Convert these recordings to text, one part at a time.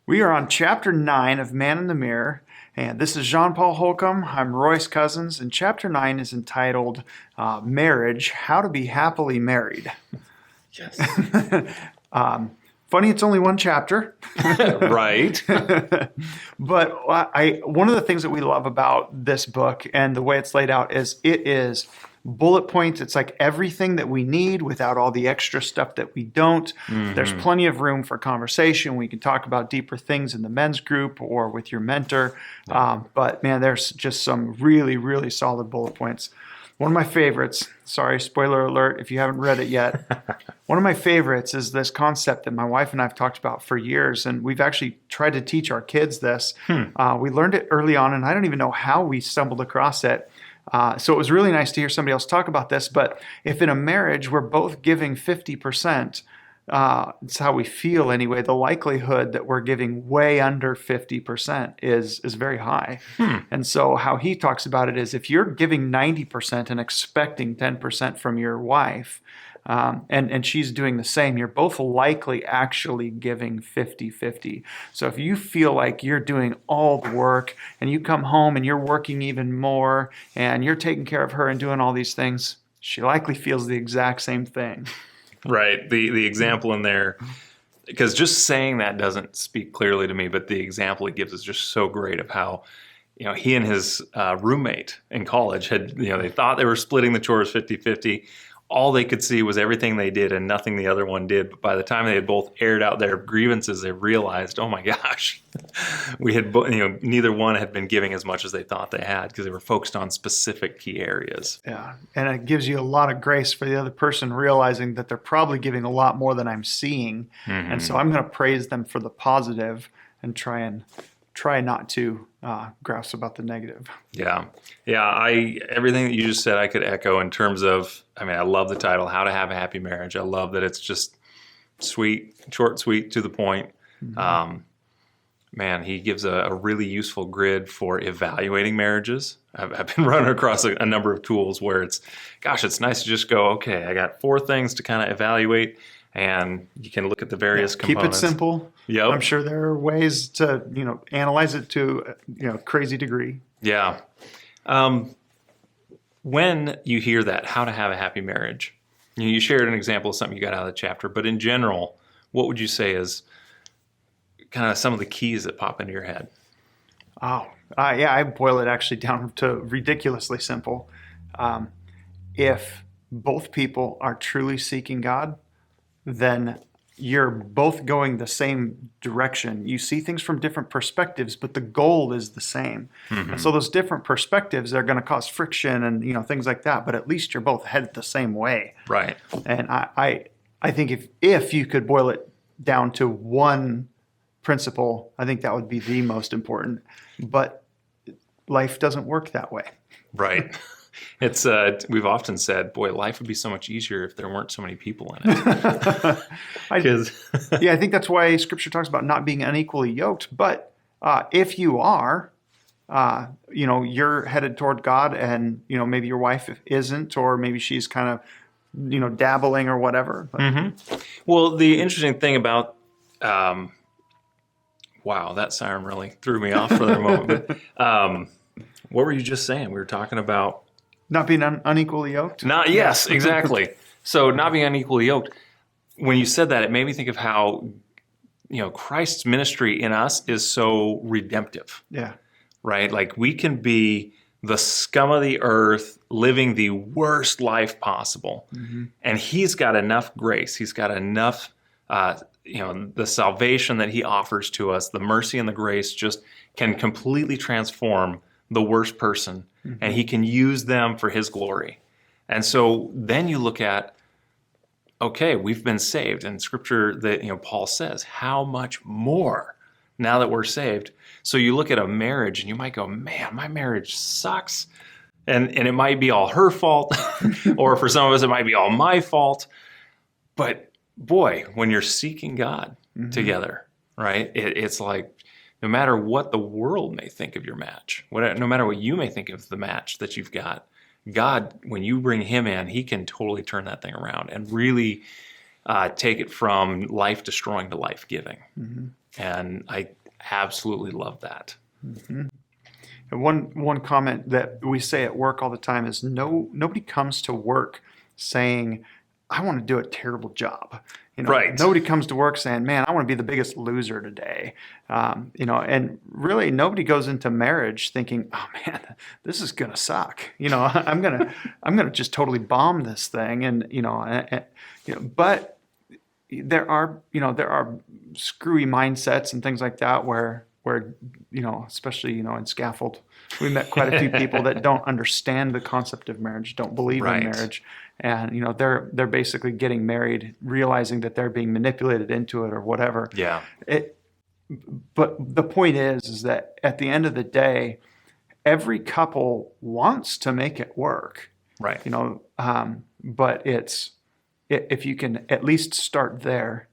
We are on chapter 9 of Man in the Mirror, and this is Jean Paul Holcomb. I'm Royce Cousins, and chapter 9 is entitled Marriage, How to Be Happily Married. Yes. Funny, it's only one chapter. Right. But one of the things that we love about this book and the way it's laid out is it is bullet points. It's like everything that we need without all the extra stuff that we don't. There's plenty of room for conversation. We can talk about deeper things in the men's group or with your mentor. But man, there's just some really, really solid bullet points. One of my favorites, sorry, spoiler alert if you haven't read it yet. One of my favorites is this concept that my wife and I have talked about for years, and we've actually tried to teach our kids this. We learned it early on, and I don't even know how we stumbled across it. So it was really nice to hear somebody else talk about this. But if in a marriage we're both giving 50%, it's how we feel anyway, the likelihood that we're giving way under 50% is very high. And so how he talks about it is if you're giving 90% and expecting 10% from your wife, and she's doing the same, you're both likely actually giving 50-50. So if you feel like you're doing all the work and you come home and you're working even more and you're taking care of her and doing all these things, she likely feels the exact same thing. Right. The example in there, because just saying that doesn't speak clearly to me, but the example it gives is just so great of how, he and his roommate in college had, they thought they were splitting the chores 50-50. All they could see was everything they did and nothing the other one did. But by the time they had both aired out their grievances, they realized, oh my gosh, we had, neither one had been giving as much as they thought they had because they were focused on specific key areas. Yeah. And it gives you a lot of grace for the other person realizing that they're probably giving a lot more than I'm seeing. And so I'm going to praise them for the positive and try not to grouse about the negative. Yeah. Everything that you just said, I could echo in terms of, I love the title, How to Have a Happy Marriage. I love that it's just sweet, short, sweet, to the point. Man, he gives a really useful grid for evaluating marriages. I've been running across a number of tools where it's nice to just go, okay, I got 4 things to kind of evaluate. And you can look at the various components. Keep it simple. Yep. I'm sure there are ways to, analyze it to, crazy degree. Yeah. When you hear that, how to have a happy marriage, you shared an example of something you got out of the chapter, but in general, what would you say is kind of some of the keys that pop into your head? I boil it actually down to ridiculously simple. If both people are truly seeking God, then you're both going the same direction. You see things from different perspectives, but the goal is the same. And so those different perspectives are going to cause friction and things like that, but at least you're both headed the same way. Right. And I think if you could boil it down to one principle, I think that would be the most important. But life doesn't work that way. Right. It's we've often said, boy, life would be so much easier if there weren't so many people in it. I think that's why Scripture talks about not being unequally yoked. But if you are, you're headed toward God, and maybe your wife isn't, or maybe she's kind of dabbling or whatever. Well, the interesting thing about wow, that siren really threw me off for a moment. But, what were you just saying? We were talking about not being unequally yoked? Yes, exactly. So not being unequally yoked. When you said that, it made me think of how, Christ's ministry in us is so redemptive. Yeah. Right? Like we can be the scum of the earth, living the worst life possible. And he's got enough grace. He's got enough, the salvation that he offers to us, the mercy and the grace just can completely transform the worst person, and he can use them for his glory. And so then you look at, okay, we've been saved, and Scripture that Paul says, how much more now that we're saved? So you look at a marriage, and you might go, man, my marriage sucks, and it might be all her fault, or for some of us, it might be all my fault. But boy, when you're seeking God together, right? It's like, no matter what the world may think of your match, no matter what you may think of the match that you've got, God, when you bring him in, he can totally turn that thing around and really take it from life-destroying to life-giving. And I absolutely love that. And one comment that we say at work all the time is nobody comes to work saying, I want to do a terrible job. Right. Nobody comes to work saying, man, I want to be the biggest loser today. And really nobody goes into marriage thinking, oh man, this is going to suck. I'm going to just totally bomb this thing. But there are screwy mindsets and things like that where especially in scaffold, we met quite a few people that don't understand the concept of marriage, don't believe Right. in marriage, and they're basically getting married realizing that they're being manipulated into it or whatever. Yeah. But the point is that at the end of the day, every couple wants to make it work. Right. But if you can at least start there,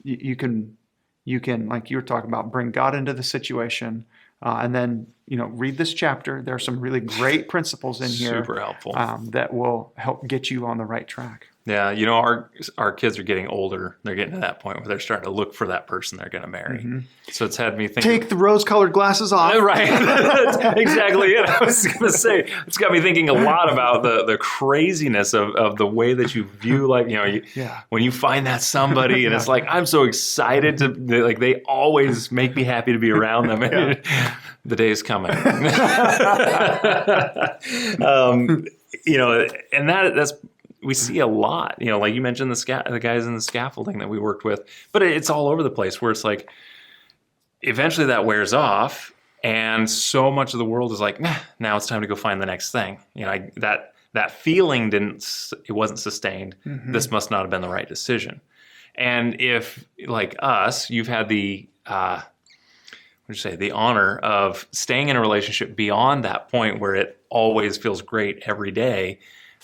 you can, like you were talking about, bring God into the situation, and then read this chapter. There are some really great principles in here, Super helpful. that will help get you on the right track. Yeah, our kids are getting older. They're getting to that point where they're starting to look for that person they're going to marry. So it's had me think. Take the rose-colored glasses off. Right. That's exactly it. I was going to say, it's got me thinking a lot about the craziness of the way that you view life. When you find that somebody and it's like, I'm so excited they always make me happy to be around them. And the day is coming. And that's, we see a lot, like you mentioned the guys in the scaffolding that we worked with, but it's all over the place where it's like, eventually that wears off, and so much of the world is like, nah, now it's time to go find the next thing. That feeling it wasn't sustained. This must not have been the right decision. And if, like us, you've had the honor of staying in a relationship beyond that point where it always feels great every day,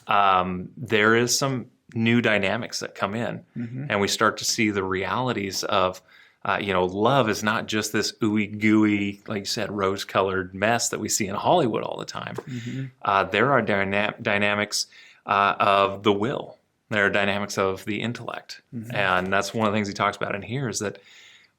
there is some new dynamics that come in, and we start to see the realities of, love is not just this ooey gooey, like you said, rose-colored mess that we see in Hollywood all the time. There are dynamics of the will. There are dynamics of the intellect, and that's one of the things he talks about in here is that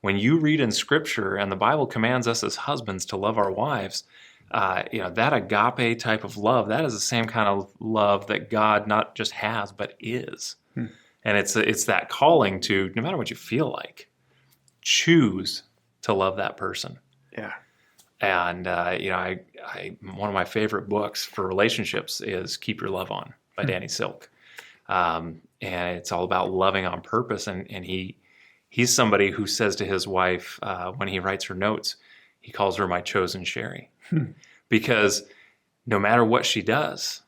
when you read in Scripture and the Bible commands us as husbands to love our wives, that agape type of love, that is the same kind of love that God not just has, but is. And it's that calling to, no matter what you feel like, choose to love that person. Yeah. And, one of my favorite books for relationships is Keep Your Love On by Danny Silk. And it's all about loving on purpose. And he's somebody who says to his wife, when he writes her notes, he calls her my chosen Sherry. Because no matter what she does,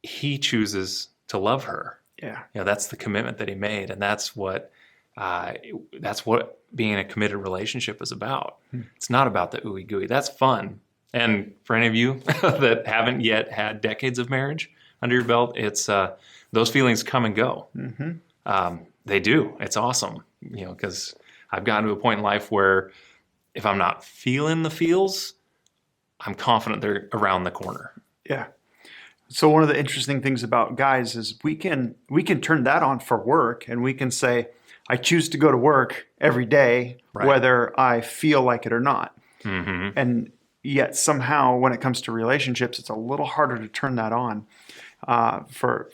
he chooses to love her. Yeah. That's the commitment that he made, and that's what being in a committed relationship is about. It's not about the ooey gooey. That's fun. And for any of you that haven't yet had decades of marriage under your belt, it's those feelings come and go. They do. It's awesome. Because I've gotten to a point in life where if I'm not feeling the feels, I'm confident they're around the corner. Yeah. So one of the interesting things about guys is we can turn that on for work, and we can say, I choose to go to work every day, whether I feel like it or not. And yet somehow when it comes to relationships, it's a little harder to turn that on for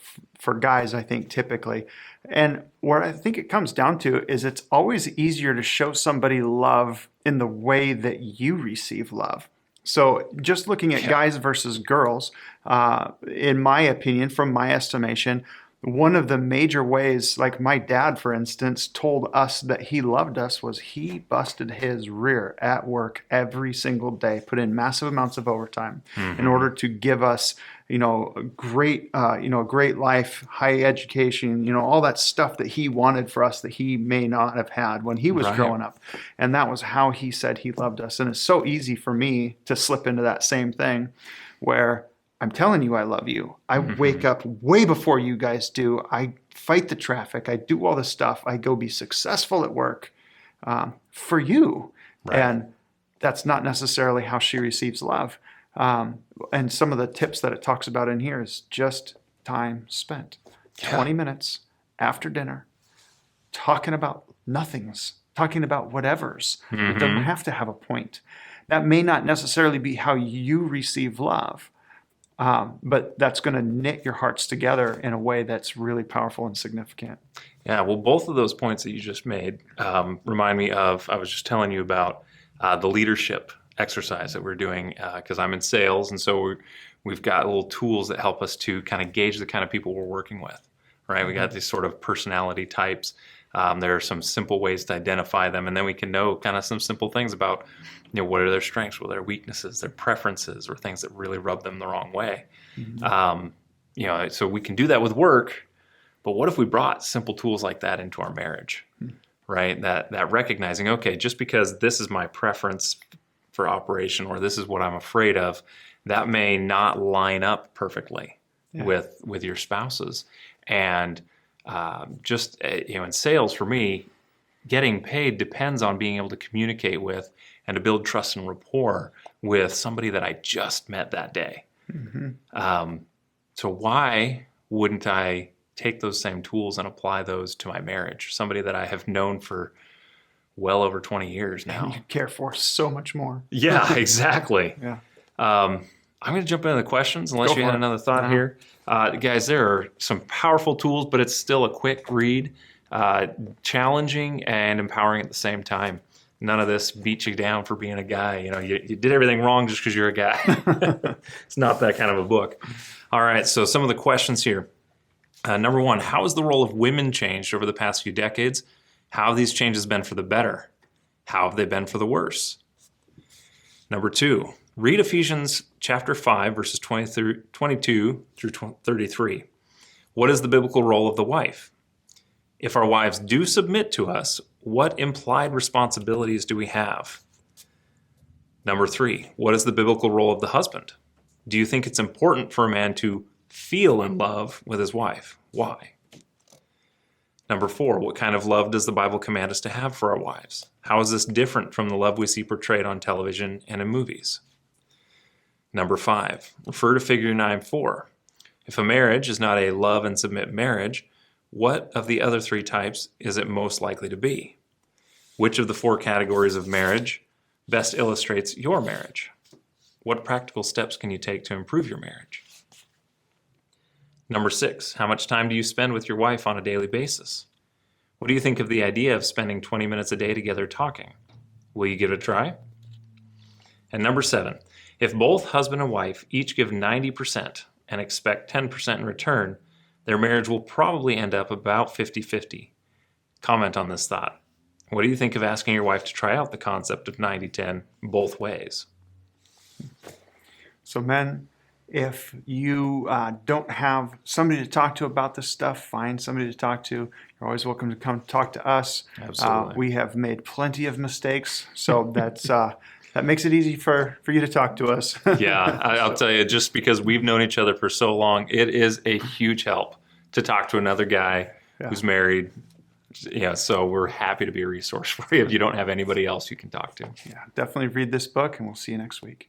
guys, I think, typically. And what I think it comes down to is it's always easier to show somebody love in the way that you receive love. So just looking at guys versus girls, in my opinion, from my estimation, one of the major ways, like my dad, for instance, told us that he loved us was he busted his rear at work every single day, put in massive amounts of overtime in order to give us, a great life, high education, all that stuff that he wanted for us that he may not have had when he was growing up. And that was how he said he loved us. And it's so easy for me to slip into that same thing where I'm telling you I love you. I wake up way before you guys do. I fight the traffic. I do all this stuff. I go be successful at work for you. And that's not necessarily how she receives love. And some of the tips that it talks about in here is just time spent. 20 minutes after dinner talking about nothings talking about whatevers. It doesn't have to have a point. That may not necessarily be how you receive love, but that's going to knit your hearts together in a way that's really powerful and significant. Yeah, well, both of those points that you just made remind me of, I was just telling you about the leadership exercise that we're doing because I'm in sales. And so we've got little tools that help us to kind of gauge the kind of people we're working with, right? We got these sort of personality types. There are some simple ways to identify them. And then we can know kind of some simple things about, what are their strengths, what are their weaknesses, their preferences, or things that really rub them the wrong way. So we can do that with work. But what if we brought simple tools like that into our marriage, right? That recognizing, okay, just because this is my preference for operation or this is what I'm afraid of, that may not line up perfectly with your spouse's. And in sales, for me, getting paid depends on being able to communicate with and to build trust and rapport with somebody that I just met that day. So why wouldn't I take those same tools and apply those to my marriage? Somebody that I have known for well over 20 years now. And you care for so much more. Yeah, exactly. Yeah. I'm going to jump into the questions unless Go you for had it. another thought here. Guys, there are some powerful tools, but it's still a quick read, challenging and empowering at the same time. None of this beats you down for being a guy. You did everything wrong just because you're a guy. It's not that kind of a book. All right, so some of the questions here. Number one, how has the role of women changed over the past few decades? How have these changes been for the better? How have they been for the worse? Number two, read Ephesians chapter 5, verses 22 through 33. What is the biblical role of the wife? If our wives do submit to us, what implied responsibilities do we have? Number three, what is the biblical role of the husband? Do you think it's important for a man to feel in love with his wife? Why? Number four, what kind of love does the Bible command us to have for our wives? How is this different from the love we see portrayed on television and in movies? Number five, refer to figure 9.4. If a marriage is not a love and submit marriage, what of the other three types is it most likely to be? Which of the four categories of marriage best illustrates your marriage? What practical steps can you take to improve your marriage? Number six, how much time do you spend with your wife on a daily basis? What do you think of the idea of spending 20 minutes a day together talking? Will you give it a try? And number seven, if both husband and wife each give 90% and expect 10% in return, their marriage will probably end up about 50-50. Comment on this thought. What do you think of asking your wife to try out the concept of 90-10 both ways? So men, if you don't have somebody to talk to about this stuff, find somebody to talk to. You're always welcome to come talk to us. Absolutely. We have made plenty of mistakes, so that's that makes it easy for you to talk to us. Yeah, I'll tell you, just because we've known each other for so long, it is a huge help to talk to another guy who's married. Yeah, so we're happy to be a resource for you if you don't have anybody else you can talk to. Yeah, definitely read this book, and we'll see you next week.